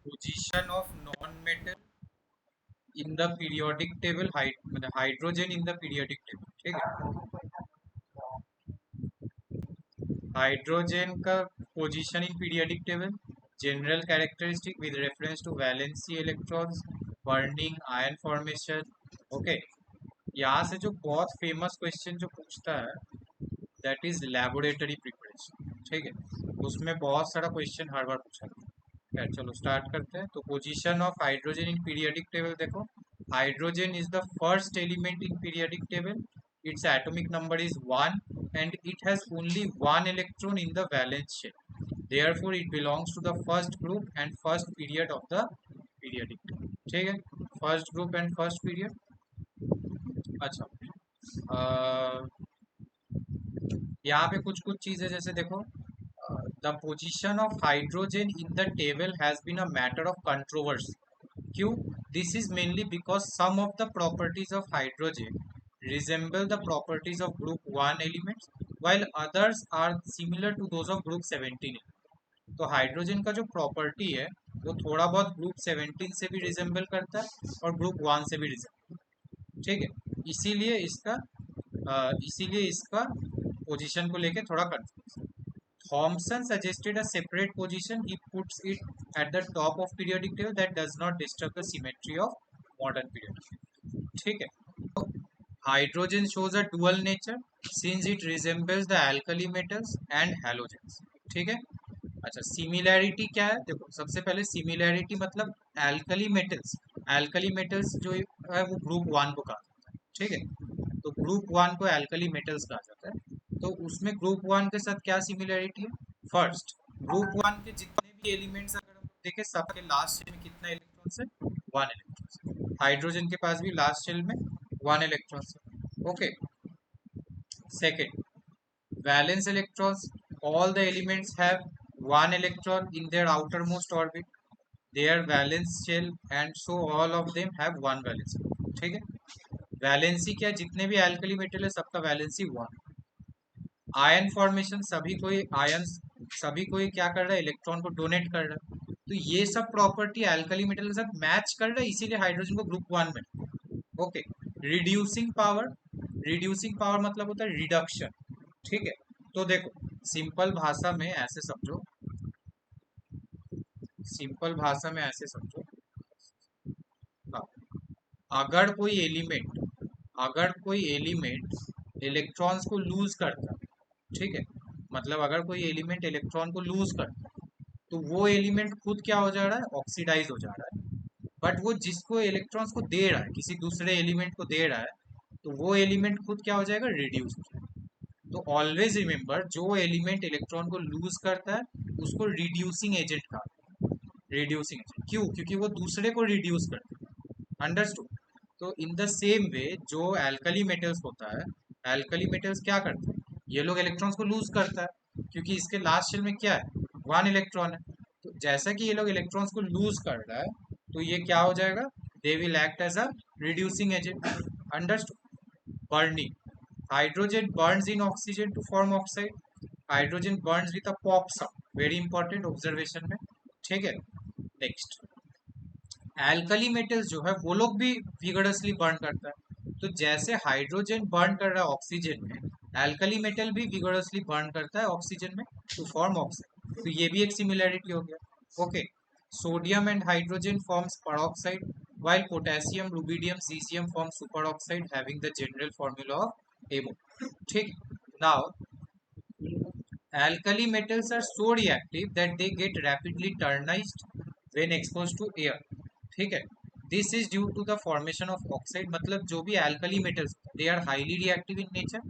Position of non metal in the periodic table, मतलब hydrogen in the periodic table, ठीक है। Hydrogen का position in periodic table, general characteristic with reference to valency electrons, burning, ion formation. Okay, यहाँ से जो बहुत famous question जो पूछता है दैट इज लेबोरेटरी प्रिपरेशन, ठीक है। उसमें बहुत सारा क्वेश्चन हर बार पूछा था। खैर चलो स्टार्ट करते हैं। तो position of hydrogen in periodic table देखो, hydrogen is the first element in periodic table, its atomic number is 1 and it has only one electron in the valence shell, therefore it belongs to the first group and first period of the periodic table, ठीक है। First group and first period. अच्छा, यहाँ पे कुछ कुछ चीजें जैसे देखो, the position of hydrogen in the table has been a matter of controversy. क्यों? This is mainly because some of the properties of hydrogen resemble the properties of group 1 elements while others are similar to those of group 17। तो hydrogen का जो property है वो थोड़ा बहुत group 17 से भी रिजेंबल करता है और ग्रुप 1 से भी रिजेंबल, ठीक है। इसीलिए इसका पोजीशन को लेके थोड़ा confuse. Thomson suggested a separate position. He puts it at the top of periodic table that does not disturb the symmetry of modern periodic table, ठीक है। Hydrogen shows a dual nature since it resembles the alkali metals and halogens, ठीक है। अच्छा, similarity क्या है देखो, सबसे पहले सिमिलैरिटी मतलब एल्कली मेटल्स जो है वो ग्रुप 1 को कहा जाता है, ठीक है। तो ग्रुप 1 को एल्कली मेटल्स कहा जाता है। तो उसमें ग्रुप 1 के साथ क्या सिमिलैरिटी है? फर्स्ट, ग्रुप 1 के जितने भी एलिमेंट्स अगर हम देखें सबके लास्ट शेल में कितना इलेक्ट्रॉन्स है? 1 इलेक्ट्रॉन। हाइड्रोजन के पास भी लास्ट शेल में 1 इलेक्ट्रॉन्स है। Okay, second, valence electrons, all the elements have one electron in their outermost orbit, their valence shell, and so all of them have one valence, ठीक है। Valency क्या, जितने भी alkali metal है सबका valency 1। Ion formation, सभी कोई क्या कर रहा है? इलेक्ट्रॉन को डोनेट कर रहा है। तो ये सब प्रॉपर्टी एल्कली मेटल के साथ मैच कर रहा है, इसीलिए हाइड्रोजन को ग्रुप 1 में। Okay, reducing power, reducing power मतलब होता है रिडक्शन, ठीक है। तो देखो, सिंपल भाषा में ऐसे समझो, सिंपल भाषा में ऐसे समझो, हाँ, अगर कोई एलिमेंट अगर कोई एलिमेंट इलेक्ट्रॉन्स को लूज करता है, ठीक है, मतलब अगर कोई एलिमेंट इलेक्ट्रॉन को लूज करता है तो वो एलिमेंट खुद क्या हो जा रहा है? ऑक्सीडाइज हो जा रहा है। बट वो जिसको इलेक्ट्रॉन्स को दे रहा है, किसी दूसरे एलिमेंट को दे रहा है, तो वो एलिमेंट खुद क्या हो जाएगा? रिड्यूस हो जाएगा। तो ऑलवेज रिमेम्बर, जो एलिमेंट इलेक्ट्रॉन को लूज करता है उसको रिड्यूसिंग एजेंट कहा, रिड्यूसिंग एजेंट। क्यों? क्योंकि वो दूसरे को रिड्यूस करता है। अंडरस्टूड? तो इन द सेम वे जो एल्कली मेटल्स होता है, एल्कली मेटल्स क्या करते हैं? ये लोग इलेक्ट्रॉन्स को लूज करता है क्योंकि इसके लास्ट शेल में क्या है? 1 इलेक्ट्रॉन है। तो जैसा कि ये लोग इलेक्ट्रॉन्स को लूज कर रहा है तो ये क्या हो जाएगा? They will act as a reducing agent. Understood? Burning, hydrogen burns in oxygen to form oxide, hydrogen burns with a pop sound, very important observation में, ठीक है। नेक्स्ट, एल्कली मेटल्स जो है वो लोग भी विगरसली बर्न करता है। तो जैसे हाइड्रोजन बर्न कर रहा है ऑक्सीजन में, एल्कली मेटल भी विगरसली बर्न करता है ऑक्सीजन में टू फॉर्म ऑक्साइड। तो ये भी एक सिमिलैरिटी हो गया। Okay, sodium and hydrogen forms peroxide while potassium, rubidium, cesium form superoxide having the general formula of HAMO, ठीक। now alkali metals are so reactive that they get rapidly ternized when exposed to air, ठीक है। This is due to the formation of oxide, मतलब जो भी alkali metals they are highly reactive in nature.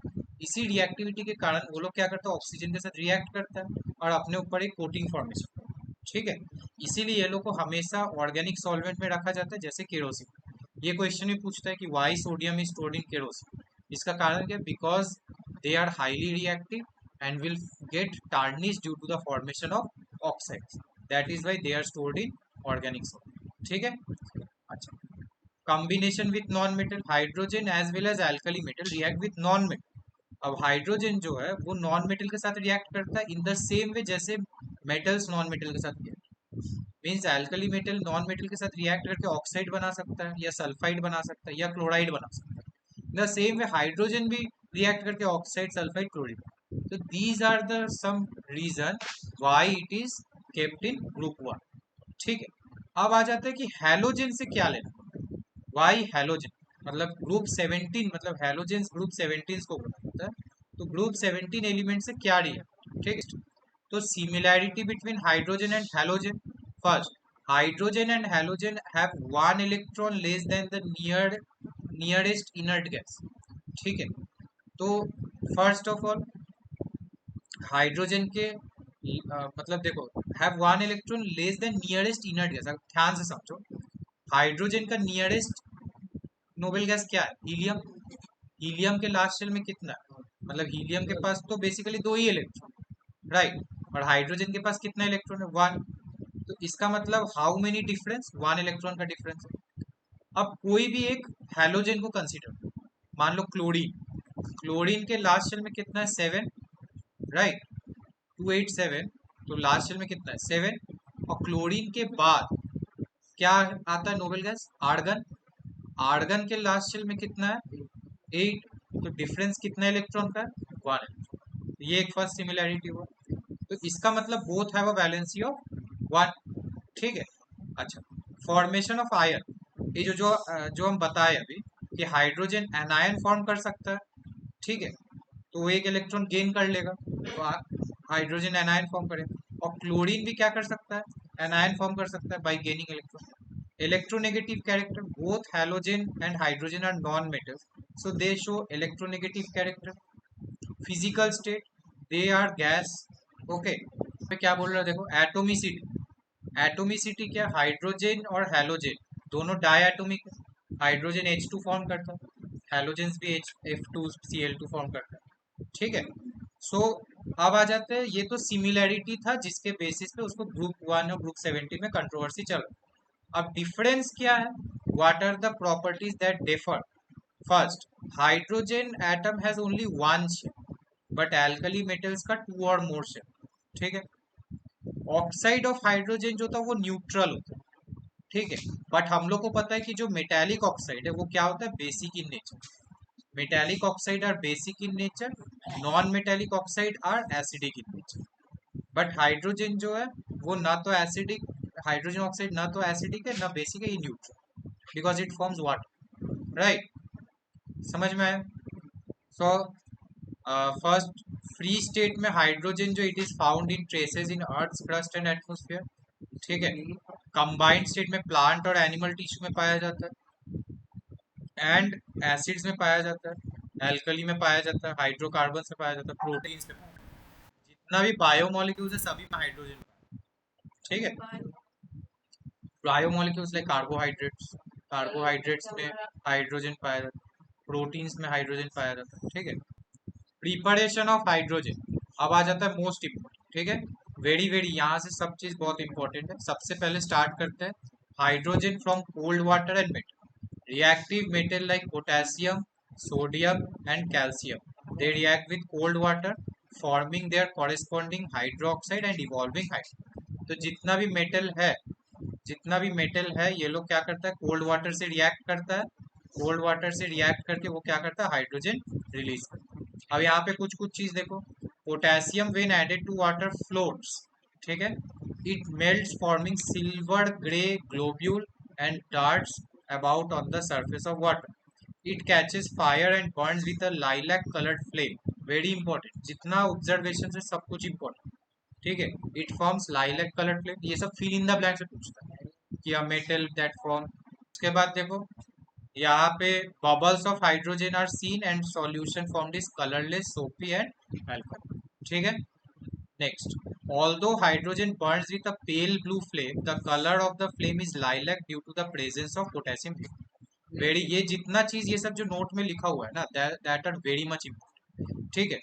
इसी reactivity के कारण वो लोग क्या करता है? ऑक्सीजन के साथ रिएक्ट करता है और अपने ऊपर एक कोटिंग फॉर्मेशन, ठीक है। इसीलिए ये लोग को हमेशा ऑर्गेनिक सॉल्वेंट में रखा जाता है, जैसे केरोसिन। ये क्वेश्चन भी पूछता है कि why sodium is stored in kerosene. इसका कारण क्या? Because they are highly reactive and will get tarnish due to the formation of oxides, that is why they are stored in organic solvent, ठीक है। अच्छा, combination with non metal, hydrogen as well as alkali metal react with non metal. अब hydrogen जो है वो non metal के साथ react करता है इन द सेम वे जैसे मेटल्स नॉन मेटल के साथ react. Means alkali metal non metal के साथ रिएक्ट करके ऑक्साइड बना सकता है, या सल्फाइड बना सकता है, या क्लोराइड बना सकता है। द सेम वे हाइड्रोजन भी रिएक्ट करके ऑक्साइड, सल्फाइड, क्लोराइड। तो these are the some reason why it is kept in group one. ठीक है, अब आ जाता है कि हैलोजन से क्या लेना। वाई हैलोजन, मतलब ग्रुप 17, मतलब हैलोजेंस ग्रुप 17 को बोला जाता है। तो ग्रुप 17 एलिमेंट से क्या लिया, ठीक है। तो similarity between hydrogen and halogen. First, hydrogen and halogen have one electron less than the nearest inert gas. ठीक है, तो फर्स्ट ऑफ ऑल हाइड्रोजन के मतलब देखो, have one electron less than nearest inert gas. ध्यान से समझो, हाइड्रोजन का नियरेस्ट नोबेल गैस क्या है, हीलियम। हीलियम के लास्ट शेल में कितना है, मतलब हीलियम के पास तो बेसिकली दो ही इलेक्ट्रॉन, राइट। और हाइड्रोजन के पास कितना इलेक्ट्रॉन है, वन। तो इसका मतलब how many difference, one electron का डिफरेंस है। अब कोई भी एक हैलोजन को कंसीडर, मान लो क्लोरीन। क्लोरीन के लास्ट शेल में कितना है, सेवन, राइट, 287। तो लास्ट शेल में कितना है, सेवन। और क्लोरीन के बाद क्या आता है नोबेल गैस, आर्गन। आर्गन के लास्ट शेल में कितना है, एट। तो डिफरेंस कितना इलेक्ट्रॉन का है, वन। ये एक फर्स्ट सिमिलैरिटी हुआ। तो इसका मतलब both have a valency of one. ठीक है। अच्छा, फॉर्मेशन ऑफ आयन, ये जो हम बताए अभी कि हाइड्रोजन एनायन फॉर्म कर सकता है। ठीक है, तो वो एक इलेक्ट्रॉन गेन कर लेगा, तो हाइड्रोजन एनायन फॉर्म करेगा। और क्लोरीन भी क्या कर सकता है, एनायन फॉर्म कर सकता है bye gaining electron. Electronegative character, both halogen and hydrogen are non-metals, so they show electronegative character. Physical state, they are gas. Okay, मैं क्या बोल रहा है देखो, एटोमिसिटी। एटोमिसिटी क्या, हाइड्रोजन और हैलोजन दोनों डाई एटोमिक है। हाइड्रोजन H2 फॉर्म करता है, हैलोजन भी F2Cl2 फॉर्म करता है। ठीक है, सो अब आ जाते हैं, ये तो सिमिलैरिटी था जिसके बेसिस पे उसको ग्रुप 1 और ग्रुप 70 में कंट्रोवर्सी चल रहा है। अब डिफरेंस क्या है, what are the properties that differ. First, hydrogen atom has only one shell, but alkali metals का टू और मोर शेल। ठीक है, ऑक्साइड ऑफ हाइड्रोजन जो था वो न्यूट्रल होता है। ठीक है, बट हम लोग को पता है कि जो मेटालिक ऑक्साइड है वो क्या होता है, basic in nature. Metallic oxide are basic in nature, non metallic oxide are acidic in nature. But hydrogen जो है वो ना तो एसिडिक, हाइड्रोजन ऑक्साइड ना तो एसिडिक है ना बेसिक है, ये neutral, because it forms water, right. समझ में आया। सो फर्स्ट, फ्री स्टेट में हाइड्रोजन जो it is found in traces in earth crust and atmosphere. ठीक है, कंबाइंड स्टेट में प्लांट और एनिमल टिश्यू में पाया जाता है, एंड एसिड्स में पाया जाता है, एल्कली में पाया जाता है, हाइड्रोकार्बन में पाया जाता है, प्रोटीन्स में पाया जाता है। जितना भी बायोमोलिक्यूल्स है सभी में हाइड्रोजन। ठीक है, बायोमोलिक्यूल्स लाइक कार्बोहाइड्रेट्स, कार्बोहाइड्रेट्स में हाइड्रोजन पाया जाता है, प्रोटीन्स में हाइड्रोजन पाया जाता है। ठीक है, प्रिपरेशन ऑफ हाइड्रोजन, अब आ जाता है मोस्ट इम्पोर्टेंट। ठीक है, वेरी वेरी, यहाँ से सब चीज बहुत इंपॉर्टेंट है। सबसे पहले स्टार्ट करते हैं, hydrogen from cold water and metal. Reactive metal like potassium, sodium and calcium, they react with cold water, forming their corresponding hydroxide and evolving hydrogen. तो जितना भी मेटल है ये लोग क्या करता है, कोल्ड वाटर से रिएक्ट करता है। कोल्ड वाटर से रिएक्ट करके वो क्या करता है, हाइड्रोजन रिलीज करता है। अब यहाँ पे कुछ कुछ चीज देखो, potassium when added to water floats. ठीक है, it melts forming silver grey globule and darts about on the surface of water. It catches fire and burns with a lilac coloured flame. Very important, जितना observation है सब कुछ important. ठीक है, it forms lilac coloured flame, ये सब fill in the blank से पूछता है कि अ मेटल दैट फॉर्म। उसके बाद देखो यहाँ पे bubbles of hydrogen are seen and solution formed is colourless, soapy and alkali. ठीक है, next, although hydrogen burns with a pale blue flame, the color of the flame is lilac due to the presence of potassium vapor। Very, ये जितना चीज ये सब जो note में लिखा हुआ है ना, that are very much important. ठीक है,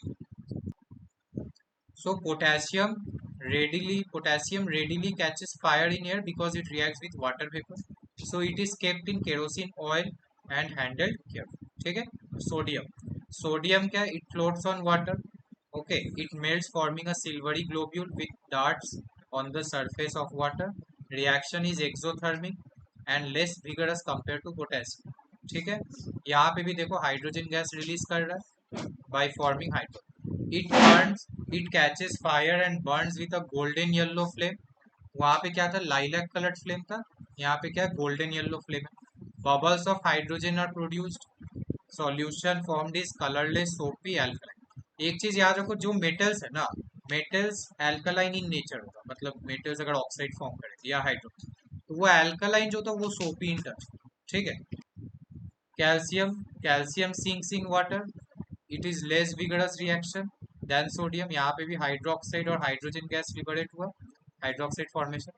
so potassium readily catches fire in air because it reacts with water vapor. So it is kept in kerosene oil and handled carefully. ठीक है, सोडियम क्या, it floats on water. Okay, it melts forming a silvery globule with darts on the surface of water. Reaction is exothermic and less vigorous compare to potassium. ठीक है, यहाँ पे भी देखो hydrogen gas release कर रहा है by forming hydrogen. It Burns, it catches fire and burns with a golden yellow flame. वहां पे क्या था, लाइलैक कलर्ड फ्लेम था, यहाँ पे क्या गोल्डन येलो फ्लेम है। Bubbles of hydrogen are produced, solution formed is colourless soapy alkaline. एक चीज याद रखो, जो मेटल्स है ना, मेटल्स एल्कलाइन इन नेचर होता, मतलब मेटल्स अगर ऑक्साइड फॉर्म करे या हाइड्रोजन, तो वो एल्कलाइन जो होता है वो सोपी इन टच। ठीक है, calcium, calcium sinks in water, it is less vigorous reaction than sodium. यहाँ पे भी हाइड्रोक्साइड और हाइड्रोजन गैस लिबरेट हुआ, hydroxide formation.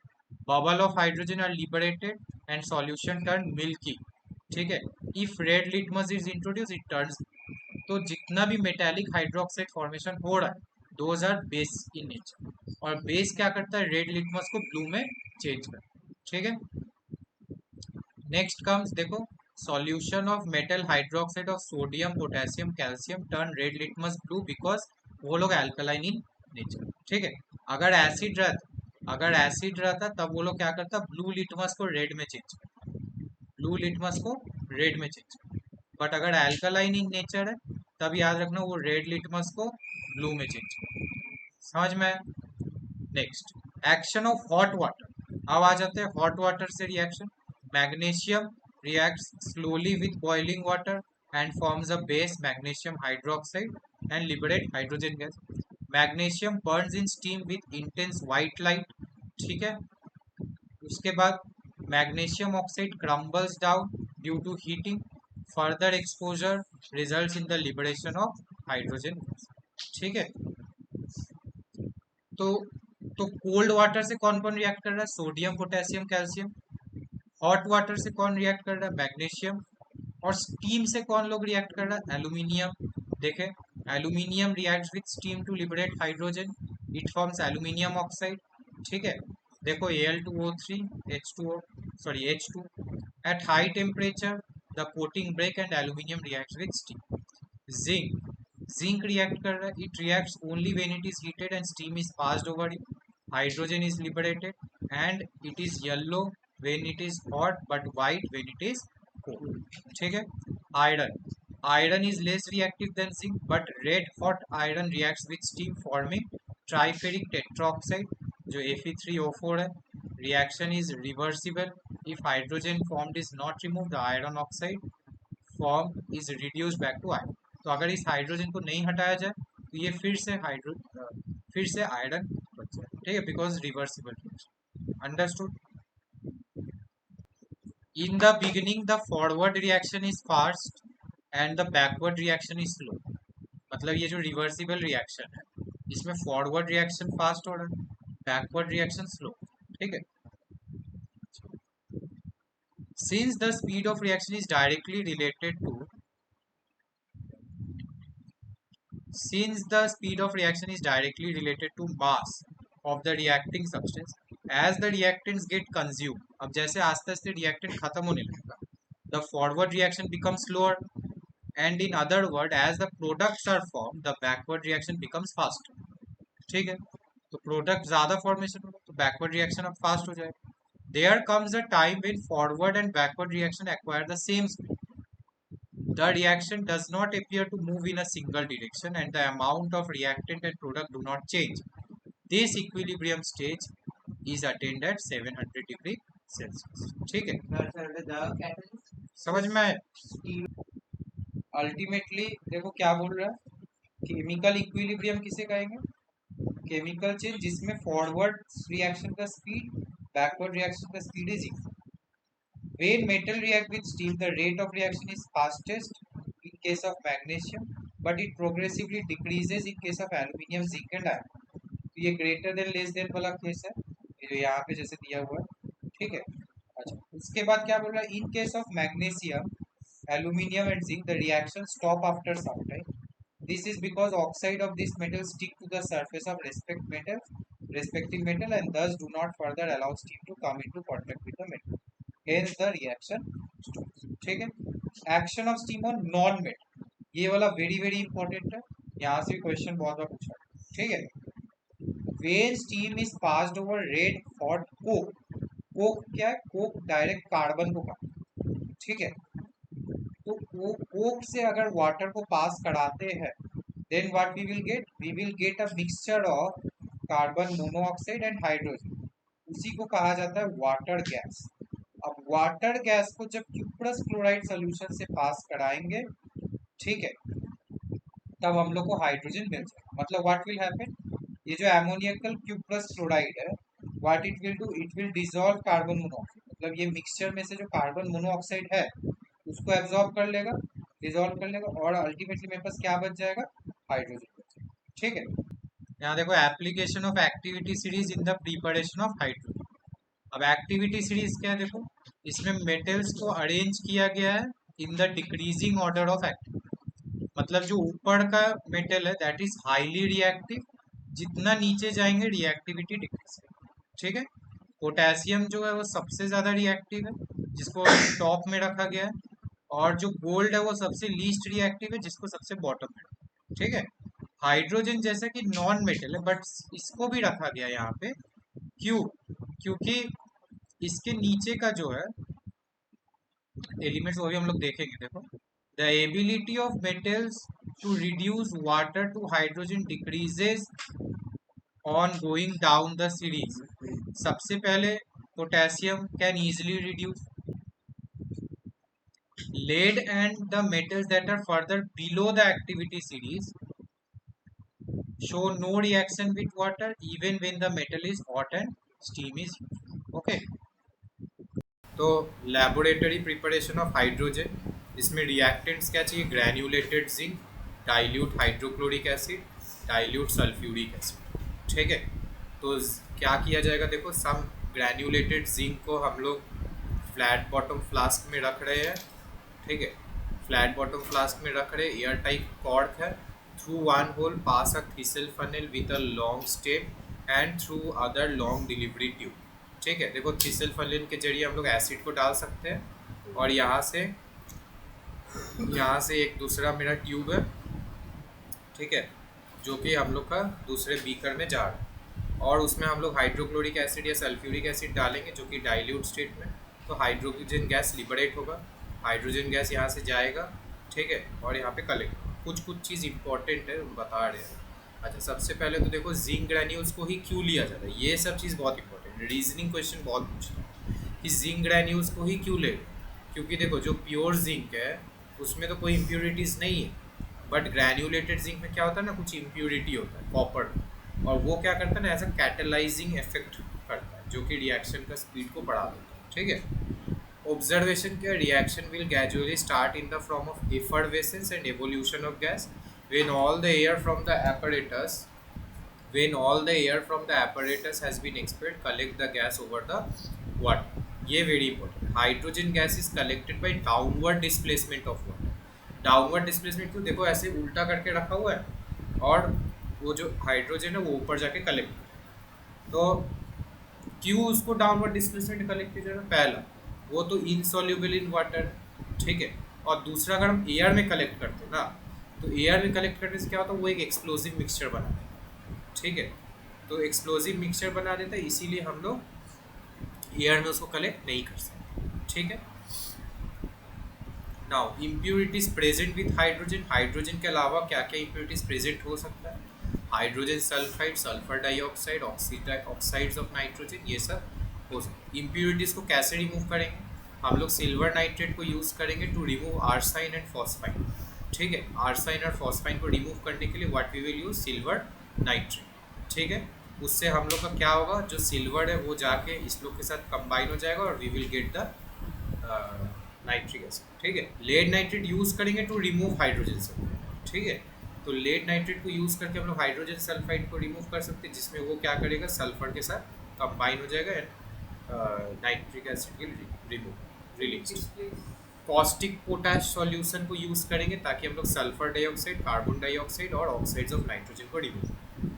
Bubble of hydrogen are liberated and solution turn milky. ठीक है, if red litmus is introduce it turns. तो जितना भी मेटेलिक हाइड्रोक्साइड फॉर्मेशन हो रहा है, those are base in nature, और बेस क्या करता है, रेड लिटमस को ब्लू में चेंज करता है। ठीक है, नेक्स्ट कम्स देखो, solution of metal hydroxide of sodium potassium calcium turn red litmus blue because वो लोग एल्कलाइन इन नेचर। ठीक है, अगर एसिड रहता, अगर एसिड रहता तब वो लोग क्या करता, ब्लू लिटमस को रेड में चेंज करता, ब्लू लिटमस को रेड में चेंज करता। बट अगर एल्कलाइन इन नेचर है, तब याद रखना वो रेड लिटमस को ब्लू में चेंज करता। समझ में आया? Next, action of hot water. अब आ जाते हैं हॉट वाटर से reaction. Magnesium reacts slowly with boiling water and forms a base magnesium hydroxide and liberate hydrogen gas. Magnesium burns in steam with intense white light। ठीक है, उसके बाद magnesium oxide crumbles down due to heating, further exposure results in the liberation of hydrogen. ठीक है, तो तो cold water से कौन कौन रिएक्ट कर रहा है, sodium potassium calcium. Hot water से कौन रिएक्ट कर रहा है, मैग्नीशियम। और स्टीम से कौन लोग रिएक्ट कर रहा है, एल्यूमिनियम। देखे, aluminium reacts with steam to liberate hydrogen, it forms aluminium oxide. ठीक है, देखो Al2O3 H2O, sorry H2। At high temperature the coating break and aluminium reacts with steam. Zinc, zinc react कर रहा है, it reacts only when it is heated and steam is passed over it, hydrogen is liberated and it is yellow when it is hot but white when it is cold। ठीक है, iron, iron is less reactive than zinc but red hot iron reacts with steam forming triferric tetraoxide जो Fe3O4 है। Reaction is reversible if hydrogen formed is not remove, the iron oxide form is reduce back to iron. तो अगर इस hydrogen को नहीं हटाया जाए तो ये फिर से फिर से आयरन बच जाए। ठीक है, because reversible. Understood? In the beginning the forward reaction is fast and the backward reaction is slow। मतलब ये जो रिवर्सिबल रिएक्शन है, इसमें फॉरवर्ड रिएक्शन फास्ट हो रहा है, बैकवर्ड रिएक्शन स्लो। ठीक है, since the speed of reaction is directly related to, since the speed of reaction is directly related to mass of the reacting substance, as the reactants get consumed, अब जैसे आस्ते आस्ते reactant खत्म होने लगेगा, the forward reaction becomes slower, and in other word as the products are formed the backward reaction becomes faster। ठीक है, तो प्रोडक्ट ज्यादा फॉर्मेशन होगा तो बैकवर्ड रिएक्शन अब फास्ट हो जाएगा। There comes a time when forward and backward reaction acquire the same speed, the reaction does not appear to move in a single direction and the amount of reactant and product do not change, this equilibrium stage is attained at 700 degree Celsius। ठीक है, समझ में आया? Ultimately देखो क्या बोल रहा है, केमिकल इक्विलिब्रियम किसे कहेंगे, केमिकल चेंज जिसमें फॉरवर्ड रिएक्शन का स्पीड बैकवर्ड रिएक्शन का speed is equal. When metal react with steel, the rate of reaction is fastest in case of magnesium, but it progressively decreases in case of aluminium, zinc and iron। तो ये greater than less than वाला case है, ये जो यहाँ पे जैसे दिया हुआ है। ठीक है, अच्छा उसके बाद क्या बोल रहा है, in case of magnesium aluminium and zinc the reaction stop after some time, this is because oxide of this metal stick to the surface of respective metal and thus do not further allow steam to come into contact with the metal, hence the reaction stops। ठीक है, action of steam on non metal, ये वाला very very important है, यहाँ से question बहुत बार पूछा है। ठीक है, when steam is passed over red hot coke, Coke क्या है, कोक डायरेक्ट कार्बन को काटता है, ठीक है। तो वो कोक से अगर वाटर को पास कराते हैं, then what we will get a mixture of carbon monoxide and hydrogen. उसी को कहा जाता है वाटर गैस। अब वाटर गैस को जब क्यूप्रस क्लोराइड सोल्यूशन से पास कराएंगे, ठीक है, तब हम लोग को हाइड्रोजन मिल जाएगा। मतलब व्हाट विल हैपन, ये जो एमोनियकल क्यूप्रस क्लोराइड है, what it will do, it will dissolve carbon monoxide. मतलब ये मिक्सचर में से जो कार्बन मोनोऑक्साइड है उसको एब्जॉर्ब कर लेगा, डिसॉल्व कर लेगा, और अल्टीमेटली मेरे पास क्या बच जाएगा, हाइड्रोजन बच जाएगा, ठीक है। यहाँ देखो application of activity series in the preparation of hydrogen. अब एक्टिविटी सीरीज क्या है, देखो इसमें मेटल्स को अरेंज किया गया है in the decreasing order of activity. मतलब जो ऊपर का मेटल है दैट इज हाईली रिएक्टिव, जितना नीचे जाएंगे रिएक्टिविटी डिक्रीज है, ठीक है। पोटेशियम जो है वो सबसे ज्यादा रिएक्टिव है, जिसको टॉप में रखा गया है। और जो गोल्ड है वो सबसे लीस्ट रिएक्टिव है, जिसको सबसे बॉटम में रखा गया है, ठीक है। हाइड्रोजन जैसा कि नॉन मेटल है, बट इसको भी रखा गया है यहाँ पे, क्यों, क्योंकि इसके नीचे का जो है एलिमेंट्स वो भी हम लोग देखेंगे। देखो the ability of metals to reduce water to hydrogen decreases on going down the series. सबसे पहले potassium can easily reduce, lead and the metals that are further below the activity series show no reaction with water even when the metal is hot and steam is used, okay। तो laboratory preparation of hydrogen, इसमें reactants क्या चाहिए, granulated zinc, dilute hydrochloric acid, dilute sulphuric acid, ठीक है। तो क्या किया जाएगा, देखो सम ग्रैन्युलेटेड जिंक को हम लोग फ्लैट बॉटम फ्लास्क में रख रहे हैं, ठीक है। फ्लैट बॉटम फ्लास्क में रख रहे, एयर टाइप कॉर्क है, through one hole pass a thistle funnel with a long stem and through other long delivery tube, ठीक है। देखो थ्रिसल फनल के जरिए हम लोग एसिड को डाल सकते हैं, और यहाँ से एक दूसरा मेरा ट्यूब है, ठीक है, जो कि हम लोग का दूसरे बीकर में जा रहा है, और उसमें हम लोग हाइड्रोक्लोरिक एसिड या सल्फ्यूरिक एसिड डालेंगे जो कि डाइल्यूट स्टेट में। तो हाइड्रोजन गैस लिबरेट होगा, हाइड्रोजन गैस यहाँ से जाएगा, ठीक है, और यहाँ पे कलेक्ट। कुछ चीज़ इंपॉर्टेंट है बता रहे हैं। अच्छा सबसे पहले तो देखो जिंक ग्रैन्यूल्स को ही क्यों लिया जाता है, ये सब चीज़ बहुत इंपॉर्टेंट है, रीजनिंग क्वेश्चन बहुत पूछता है कि जिंक ग्रैन्यूल्स को ही क्यों ले। क्योंकि देखो जो प्योर जिंक है उसमें तो कोई इम्प्योरिटीज़ नहीं है, बट ग्रैन्युलेटेड जिंक में क्या होता है ना, कुछ इम्प्योरिटी होता है कॉपर, और वो क्या करता है ना, ऐसा कैटलाइजिंग इफेक्ट करता है जो कि रिएक्शन का स्पीड को बढ़ा देता है, ठीक है। ऑब्जर्वेशन क्या, reaction will gradually start in the form of effervescence and evolution of gas when all the air from the apparatus when all the air from the apparatus has been expelled, collect the gas over the water। ये very important, hydrogen gas is collected by downward displacement of water. Downward displacement क्यों, देखो ऐसे उल्टा करके रखा हुआ है और वो जो हाइड्रोजन है वो ऊपर जाके कलेक्ट, तो क्यों उसको डाउनवर्ड डिस्प्लेसमेंट कलेक्ट किया जा रहा है, पहला वो तो इनसॉल्युबल इन वाटर, ठीक है। और दूसरा अगर हम एयर में कलेक्ट करते हैं ना, तो एयर में कलेक्ट करने से क्या होता है, वो एक एक्सप्लोजिव मिक्सचर बना देता है, ठीक है। तो एक्सप्लोजिव मिक्सचर बना देता है, इसीलिए हम लोग एयर में उसको कलेक्ट नहीं कर सकते, ठीक है। Now impurities present with hydrogen, hydrogen के अलावा क्या क्या इम्प्योरिटीज प्रेजेंट हो सकता है, hydrogen sulphide, sulphur dioxide, oxides of nitrogen, ये सब हो सकता है। इम्प्योरिटीज को कैसे रिमूव करेंगे, हम लोग सिल्वर नाइट्रेट को यूज़ करेंगे टू रिमूव आर्साइन एंड फॉस्फाइन, ठीक है। आर्साइन और फॉस्फाइन को रिमूव करने के लिए what we will use, silver nitrate, ठीक है। उससे हम लोग का क्या होगा, जो सिल्वर है वो जाके इस लोग के साथ कंबाइन हो जाएगा और we will get the nitric acid, ठीक है। लेड नाइट्रेट यूज़ करेंगे टू रिमूव हाइड्रोजन सल्फाइड, ठीक है। तो लेड नाइट्रेट को यूज़ करके हम लोग हाइड्रोजन सल्फाइड को रिमूव कर सकते हैं, जिसमें वो क्या करेगा, सल्फर के साथ कंबाइन हो जाएगा and nitric acid will remove release. Caustic potash solution को यूज़ करेंगे ताकि हम लोग सल्फर डाइऑक्साइड, कार्बन डाइऑक्साइड और ऑक्साइड्स ऑफ नाइट्रोजन को रिमूव करें।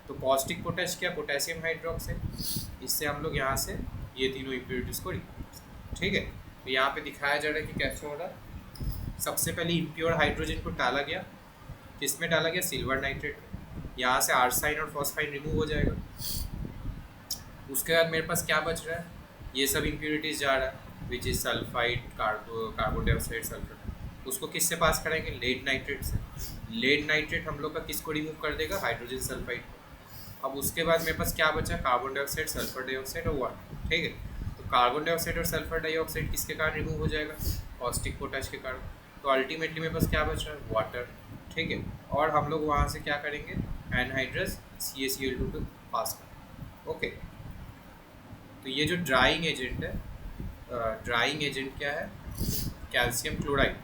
तो कॉस्टिक पोटैश क्या, पोटेशियम हाइड्रोक्साइड, इससे हम लोग यहाँ से ये तीनों इम्प्योरिटीज़ को रिमूव कर सकते हैं, ठीक है। तो यहाँ पे दिखाया जा रहा है कि कैसे हो रहा है। सबसे पहले इम्प्योर हाइड्रोजन को डाला गया, किसमें डाला गया, सिल्वर नाइट्रेट, यहाँ से आर्साइन और फॉस्फाइन रिमूव हो जाएगा। उसके बाद मेरे पास क्या बच रहा है, ये सब इम्प्योरिटीज जा रहा है which is sulphide, carbon dioxide, sulphur. उसको किससे पास कराएंगे? लेड नाइट्रेट से। लेड नाइट्रेट हम लोग का किसको रिमूव कर देगा? हाइड्रोजन सल्फाइड को। अब उसके बाद मेरे पास क्या बचा? कार्बन डाइऑक्साइड, सल्फर डाइऑक्साइड और वाटर। ठीक है, तो कार्बन डाइऑक्साइड और सल्फर डाइऑक्साइड किसके कारण रिमूव हो जाएगा? कॉस्टिक पोटाश के कारण। तो अल्टीमेटली मेरे पास क्या बच रहा है? वाटर। ठीक है, और हम लोग वहाँ से क्या करेंगे? एनहाइड्रस CaCl2 को पास करेंगे। ओके, तो ये जो ड्राइंग एजेंट है, ड्राइंग एजेंट क्या है? Calcium chloride.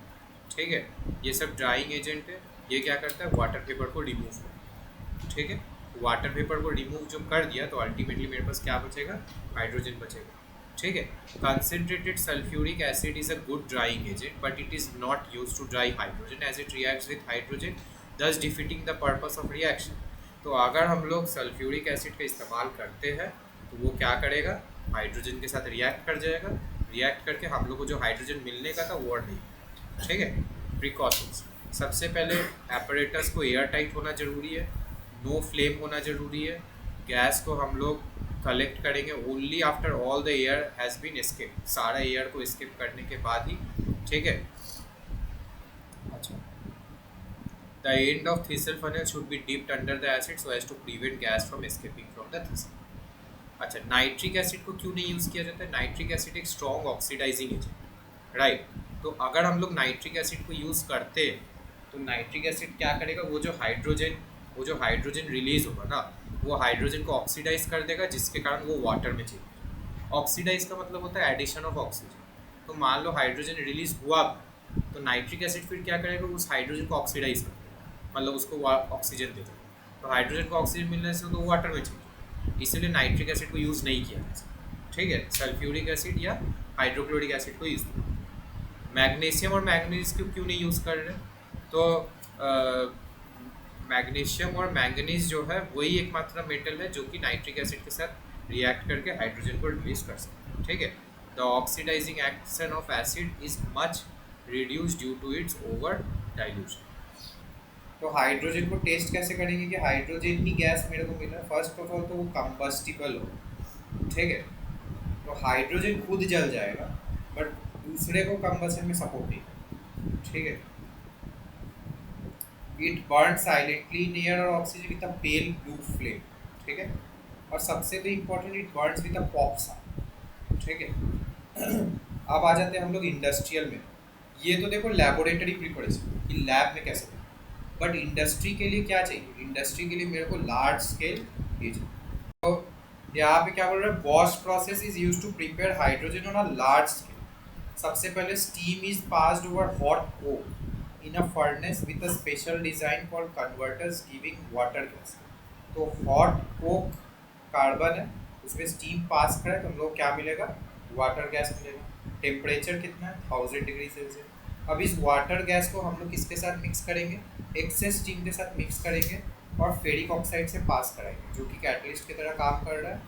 ठीक है, ये सब ड्राइंग एजेंट है। ये क्या करता है? वाटर पेपर को रिमूव करता है। ठीक है, वाटर पेपर को रिमूव जो कर दिया तो अल्टीमेटली मेरे पास क्या बचेगा? हाइड्रोजन बचेगा। ठीक है, concentrated sulphuric acid is a good drying agent but it is not use to dry hydrogen as it reacts with hydrogen thus defeating the purpose of reaction. तो अगर हम लोग सल्फ्यूरिक एसिड का इस्तेमाल करते हैं तो वो क्या करेगा? हाइड्रोजन के साथ रिएक्ट कर जाएगा। रिएक्ट करके हम लोग को जो हाइड्रोजन मिलने का था वो नहीं। ठीक है, प्रिकॉशंस। सबसे पहले एपरेटस को एयर टाइट होना ज़रूरी है, नो फ्लेम होना ज़रूरी है। गैस को हम लोग कलेक्ट करेंगे only after all the air has been escape, सारा एयर को एस्केप करने के बाद ही। ठीक है, अच्छा, the end of thistle funnel should be dipped under the acid so as to prevent gas from escaping from the thistle. अच्छा, नाइट्रिक एसिड को क्यों नहीं यूज़ किया जाता है? नाइट्रिक एसिड एक स्ट्रॉन्ग ऑक्सीडाइजिंग एजेंट, राइट। तो अगर हम लोग नाइट्रिक एसिड को यूज़ करते हैं तो नाइट्रिक एसिड क्या करेगा? वो जो हाइड्रोजन रिलीज होगा ना, वो हाइड्रोजन को ऑक्सीडाइज कर देगा जिसके कारण वो वाटर में चेंज। ऑक्सीडाइज का मतलब होता है एडिशन ऑफ ऑक्सीजन। तो मान लो हाइड्रोजन रिलीज हुआ तो नाइट्रिक एसिड फिर क्या करेगा? उस हाइड्रोजन को ऑक्सीडाइज कर देगा, मतलब उसको ऑक्सीजन दे देगा। तो हाइड्रोजन को ऑक्सीजन मिलने से तो वाटर में चेंज, इसलिए नाइट्रिक एसिड को यूज़ नहीं किया जा सकता। ठीक है, सल्फ्यूरिक एसिड या हाइड्रोक्लोरिक एसिड को यूज़ किया। मैग्नीशियम और मैंगनीज क्यों नहीं यूज़ कर रहे? तो मैग्नीशियम और मैंगनीज जो है वही एकमात्र मेटल है जो कि नाइट्रिक एसिड के साथ रिएक्ट करके हाइड्रोजन को रिलीज कर सकते हैं। ठीक है, the oxidising action of acid is much reduce due to its over dilution. तो हाइड्रोजन को टेस्ट कैसे करेंगे कि हाइड्रोजन ही गैस मेरे को मिला? फर्स्ट ऑफ ऑल तो वो कंबस्टिबल हो। ठीक है, तो हाइड्रोजन खुद जल जाएगा बट दूसरे को कंबशन में सपोर्ट नहीं करेगा। ठीक है, it burn silently near oxygen with a pale blue flame. ठीक है, और सबसे तो important, it Burns with a pop sound. ठीक है, अब आ जाते हैं हम लोग इंडस्ट्रियल में। ये तो देखो लैबोरेटरी प्रिपरेशन कि लैब में कैसे, बट इंडस्ट्री के लिए क्या चाहिए? इंडस्ट्री के लिए मेरे को लार्ज स्केल एजेंट। तो यहाँ पे क्या बोल रहे हैं? Bosch process is use to prepare hydrogen on a large scale. सबसे पहले steam is passed over hot coke in a furnace with a special design for converters giving water gas. तो हॉट कोक कार्बन है, उसमें steam pass करें तो हम लोग क्या मिलेगा? वाटर गैस मिलेगा। टेम्परेचर कितना है? 1000 डिग्री सेल्सियस। अब इस वाटर गैस को हम लोग किसके साथ मिक्स करेंगे? एक्सेस स्टीम के साथ मिक्स करेंगे और फेरिक ऑक्साइड से पास कराएंगे जो कि कैटलिस्ट की तरह काम कर रहा है।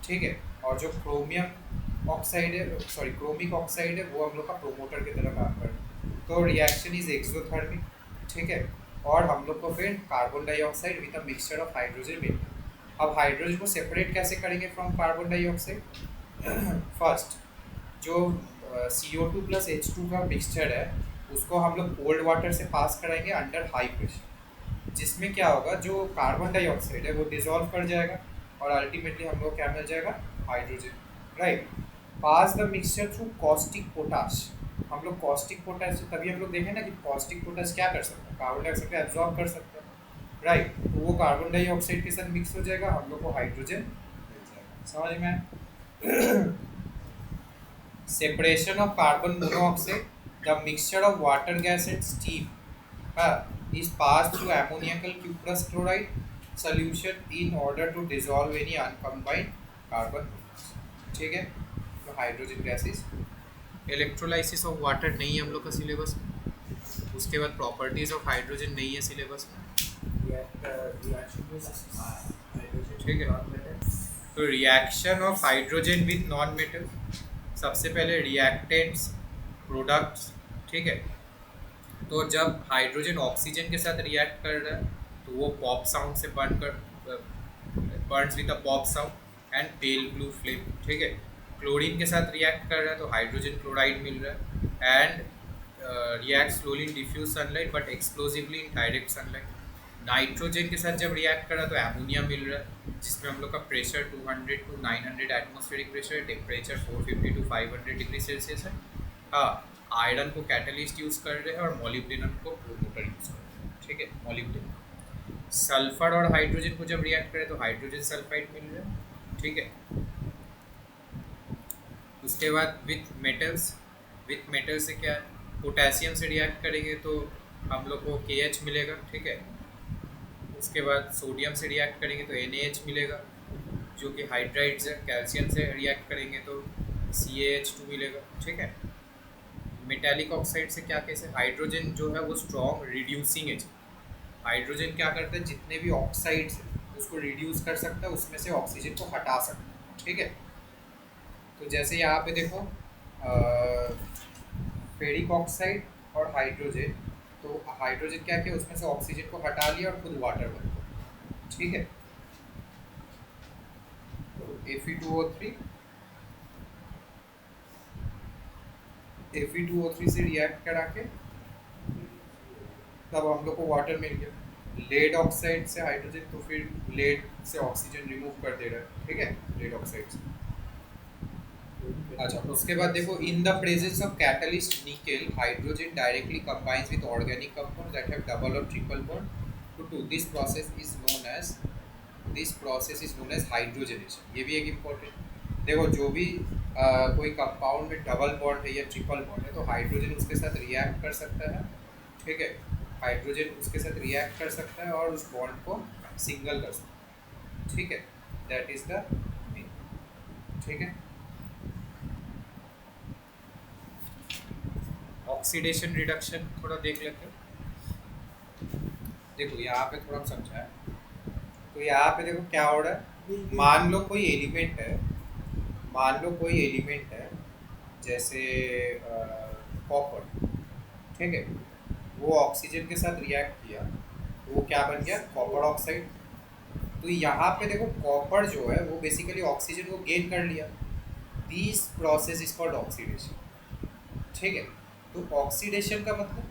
ठीक है, और जो क्रोमियम ऑक्साइड है, सॉरी क्रोमिक ऑक्साइड है, वो हम लोग का प्रोमोटर की तरह काम कर रहा है। तो रिएक्शन इज एक्सोथर्मिक। ठीक है, और हम लोग को फिर carbon dioxide with a mixture of hydrogen मिलता है। अब हाइड्रोजन को सेपरेट कैसे करेंगे फ्रॉम कार्बन डाइऑक्साइड? फर्स्ट जो CO2 प्लस H2 का मिक्सचर है उसको हम लोग कोल्ड वाटर से पास कराएंगे अंडर हाई प्रेशर, जिसमें क्या होगा? जो कार्बन डाइऑक्साइड है वो डिजोल्व कर जाएगा और अल्टीमेटली हम लोग क्या मिल जाएगा? Hydrogen, right. Pass the mixture through caustic potash. हम लोग कॉस्टिक पोटाश, तभी हम लोग देखें ना कि कॉस्टिक पोटाश क्या कर सकता है? कार्बन डाइऑक्साइड को एब्जॉर्ब कर सकता है, राइट। तो वो कार्बन डाइऑक्साइड के साथ मिक्स हो जाएगा, हम लोग को हाइड्रोजन मिल जाएगा। समझ में? Separation of carbon monoxide, the mixture of water gas and steam is passed through ammoniacal cuprous chloride solution in order to dissolve any uncombined carbon monoxide। ठीक है, तो hydrogen gases. Electrolysis of water नहीं है हम लोग का syllabus में। उसके बाद प्रॉपर्टीज ऑफ हाइड्रोजन नहीं है सिलेबस में। ठीक है, तो reaction of hydrogen with non metal, सबसे पहले रिएक्टेंट्स, प्रोडक्ट्स। ठीक है, तो जब हाइड्रोजन ऑक्सीजन के साथ रिएक्ट कर रहा है तो वो पॉप साउंड से Burns with a pop sound and pale blue flame. ठीक है, क्लोरीन के साथ रिएक्ट कर रहा है तो हाइड्रोजन क्लोराइड मिल रहा है and react slowly in diffuse sunlight but explosively in direct sunlight. Nitrogen के साथ जब रिएक्ट करा तो एमोनिया मिल रहा है जिसमें हम लोग का pressure 200 to 900 atmospheric pressure, temperature 450 to 500 degree Celsius है। हाँ, आयरन को कैटलिस्ट यूज़ कर रहे हैं और मोलिब्डेनम को प्रोमोटर यूज़ कर रहे हैं। ठीक है, मोलिब्डेनम। सल्फर और हाइड्रोजन को जब रिएक्ट करें तो हाइड्रोजन सल्फाइड मिल रहा है। ठीक है, उसके बाद विथ मेटल से क्या है, पोटेशियम से रिएक्ट करेंगे तो हम लोग को KH मिलेगा। ठीक है, उसके बाद सोडियम से रिएक्ट करेंगे तो NaH मिलेगा जो कि हाइड्राइड्स है। कैल्शियम से रिएक्ट करेंगे तो CaH2 मिलेगा। ठीक है, मेटालिक ऑक्साइड से क्या कैसे, हाइड्रोजन जो है वो स्ट्रॉन्ग रिड्यूसिंग एजेंट। हाइड्रोजन क्या करता है, जितने भी ऑक्साइड्स है उसको रिड्यूस कर सकता है, उसमें से ऑक्सीजन को हटा सकता है। ठीक है, तो जैसे यहाँ पे देखो फेरिक ऑक्साइड और हाइड्रोजन, तो हाइड्रोजन क्या किया, उसमें से ऑक्सीजन को हटा लिया और खुद वाटर बन गया। ठीक है, तो Fe2O3 से रिएक्ट करा के तब हम लोग को वाटर मिल गया। लेड ऑक्साइड से हाइड्रोजन, तो फिर लेड से ऑक्सीजन रिमूव कर दे रहा है। ठीक है, लेड ऑक्साइड से। अच्छा, उसके बाद देखो, in the presence of catalyst nickel hydrogen directly combines with organic compound that have double or triple bond to this process is known as hydrogenation. ये भी एक इम्पोर्टेंट, देखो जो भी कोई कंपाउंड में डबल बॉन्ड है या ट्रिपल बॉन्ड है तो हाइड्रोजन उसके साथ रिएक्ट कर सकता है। ठीक है, हाइड्रोजन उसके साथ रिएक्ट कर सकता है और उस बॉन्ड को सिंगल कर सकता है। ठीक है, दैट इज द मीन। ठीक है, ऑक्सीडेशन रिडक्शन थोड़ा देख लेते हैं। देखो यहाँ पे थोड़ा समझा है, तो यहाँ पे देखो क्या हो रहा है, मान लो कोई एलिमेंट है जैसे कॉपर। ठीक है, वो ऑक्सीजन के साथ रिएक्ट किया तो वो क्या बन गया, कॉपर ऑक्साइड। तो यहाँ पे देखो कॉपर जो है वो बेसिकली ऑक्सीजन को गेन कर लिया। This process is called oxidation. ठीक है, तो ऑक्सीडेशन का मतलब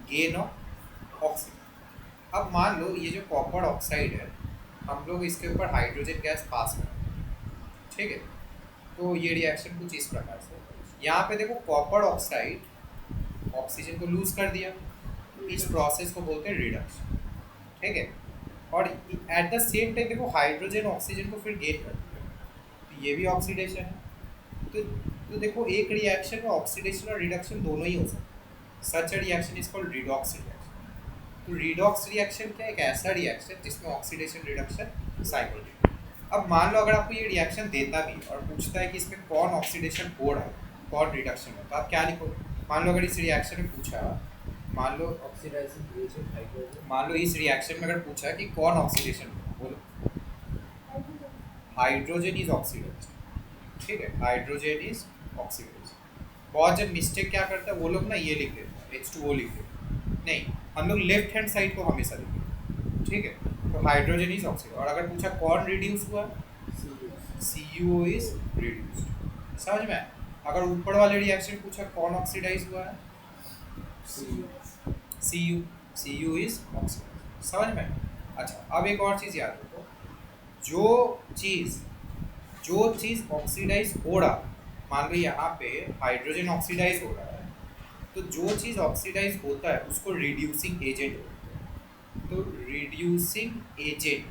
गेन ऑफ ऑक्सीजन। अब मान लो ये जो कॉपर ऑक्साइड है, हम लोग इसके ऊपर हाइड्रोजन गैस पास करें। ठीक है, तो ये रिएक्शन कुछ इस प्रकार से, यहाँ पे देखो कॉपर ऑक्साइड ऑक्सीजन को लूज कर दिया, इस प्रोसेस को बोलते हैं रिडक्शन। ठीक है, और एट द सेम टाइम देखो हाइड्रोजन ऑक्सीजन को फिर गेन कर दिया, तो ये भी ऑक्सीडेशन है। तो देखो एक रिएक्शन में ऑक्सीडेशन और रिडक्शन दोनों ही हो सकते हैं। Such a reaction is called redox reaction. तो रिडॉक्स रिएक्शन क्या, एक ऐसा रिएक्शन जिसमें ऑक्सीडेशन रिडक्शन साइक्लिक। अब मान लो अगर आपको ये रिएक्शन देता भी और पूछता है कि इसमें कौन ऑक्सीडेशन हो रहा है कौन रिडक्शन है, तो आप क्या लिखोगे। मान लो अगर इस रिएक्शन में पूछा, मान लो इस रिएक्शन में अगर पूछा कि कौन ऑक्सीडेशन हो, बोलो हाइड्रोजन इज ऑक्सीडाइज्ड। ठीक है, हाइड्रोजन इज ऑक्सीडाइज्ड। बहुत जब मिस्टेक क्या करता है वो लोग ना ये लिख देते हैं H2O लिख देते हैं, नहीं हम लोग लेफ्ट हैंड साइड को हमेशा लिखेंगे। ठीक है, तो हाइड्रोजन इज ऑक्सीडाइज्ड। और अगर पूछा कौन रिड्यूस हुआ, CuO इज रिड्यूस्ड। समझ में, अगर ऊपर वाले रिएक्शन पूछा कौन ऑक्सीडाइज हुआ है, Cu इज ऑक्सीडाइज। समझ में। अच्छा, अब एक और चीज़ याद रखो, जो चीज़ ऑक्सीडाइज हो रहा, मान लो यहाँ पे हाइड्रोजन ऑक्सीडाइज हो रहा है, तो जो चीज़ ऑक्सीडाइज होता है उसको रिड्यूसिंग एजेंट बोलते हैं। तो रिड्यूसिंग एजेंट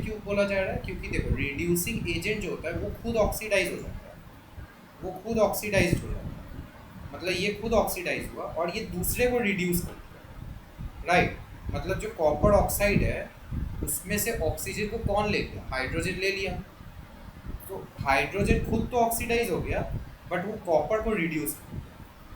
क्यों बोला जा रहा है, क्योंकि देखो रिड्यूसिंग एजेंट जो होता है वो खुद ऑक्सीडाइज हो जाता है, वो खुद ऑक्सीडाइज हो जाता है। मतलब ये खुद ऑक्सीडाइज हुआ और ये दूसरे को रिड्यूस कर दिया। राइट, मतलब जो कॉपर ऑक्साइड है उसमें से ऑक्सीजन को कौन ले गया, हाइड्रोजन ले लिया। तो हाइड्रोजन खुद तो ऑक्सीडाइज हो गया बट वो कॉपर को रिड्यूस कर दिया।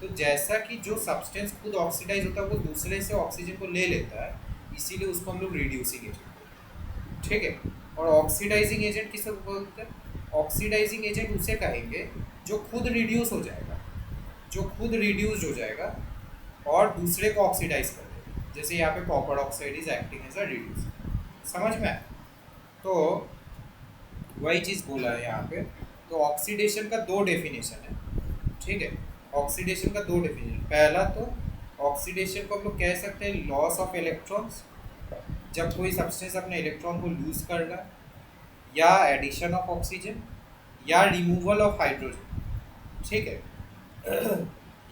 तो जैसा कि जो सब्सटेंस खुद ऑक्सीडाइज होता है वो दूसरे से ऑक्सीजन को ले लेता है, इसीलिए उसको हम लोग रिड्यूसिंग एजेंट बोलते हैं। ठीक है, और ऑक्सीडाइजिंग एजेंट किसे बोलते हैं, ऑक्सीडाइजिंग एजेंट उसे कहेंगे जो खुद रिड्यूस हो जाएगा और दूसरे को ऑक्सीडाइज कर देगा। जैसे यहाँ पे copper oxide is acting as a reducer. समझ में। तो वही चीज़ बोला है यहाँ पे। तो ऑक्सीडेशन का दो डेफिनेशन है, ठीक है। ऑक्सीडेशन का दो डेफिनेशन, पहला तो ऑक्सीडेशन को हम लोग कह सकते हैं लॉस ऑफ इलेक्ट्रॉन्स, जब कोई सब्सटेंस अपने इलेक्ट्रॉन को लूज कर रहा है, या एडिशन ऑफ ऑक्सीजन, या रिमूवल ऑफ हाइड्रोजन, ठीक है,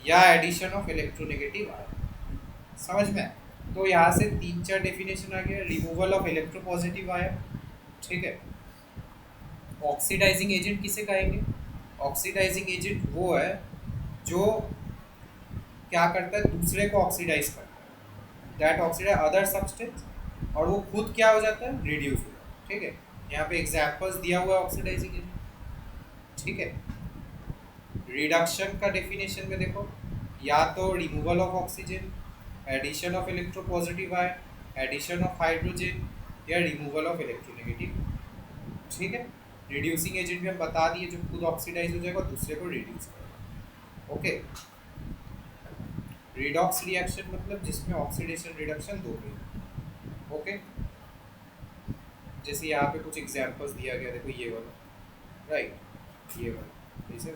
या एडिशन ऑफ इलेक्ट्रोनेगेटिव आयन। समझ में? तो यहाँ से तीन चार डेफिनेशन आ गया। रिमूवल ऑफ इलेक्ट्रोपॉजिटिव आयन, ठीक है। ऑक्सीडाइजिंग एजेंट किसे कहेंगे? ऑक्सीडाइजिंग एजेंट वो है जो क्या करता है, दूसरे को ऑक्सीडाइज करता है, दैट ऑक्सीडाइज अदर सब्सटेंस, और वो खुद क्या हो जाता है, रिड्यूस हो जाता है, ठीक है। यहाँ पे एग्जांपल्स दिया हुआ है ऑक्सीडाइजिंग एजेंट, ठीक है। रिडक्शन का डेफिनेशन में देखो, या तो removal of oxygen, addition of electropositive ion, addition of hydrogen, या रिमूवल ऑफ इलेक्ट्रोनेगेटिव, ठीक है। रिड्यूसिंग एजेंट भी हम बता दिए, जो खुद ऑक्सीडाइज हो जाएगा दूसरे को रिड्यूस करेगा, ओके। रिडॉक्स रिएक्शन मतलब जिसमें ऑक्सीडेशन रिडक्शन दो में, ओके। जैसे यहाँ पे कुछ एग्जांपल्स दिया गया, देखो ये वाला, राइट, ये वाला, जैसे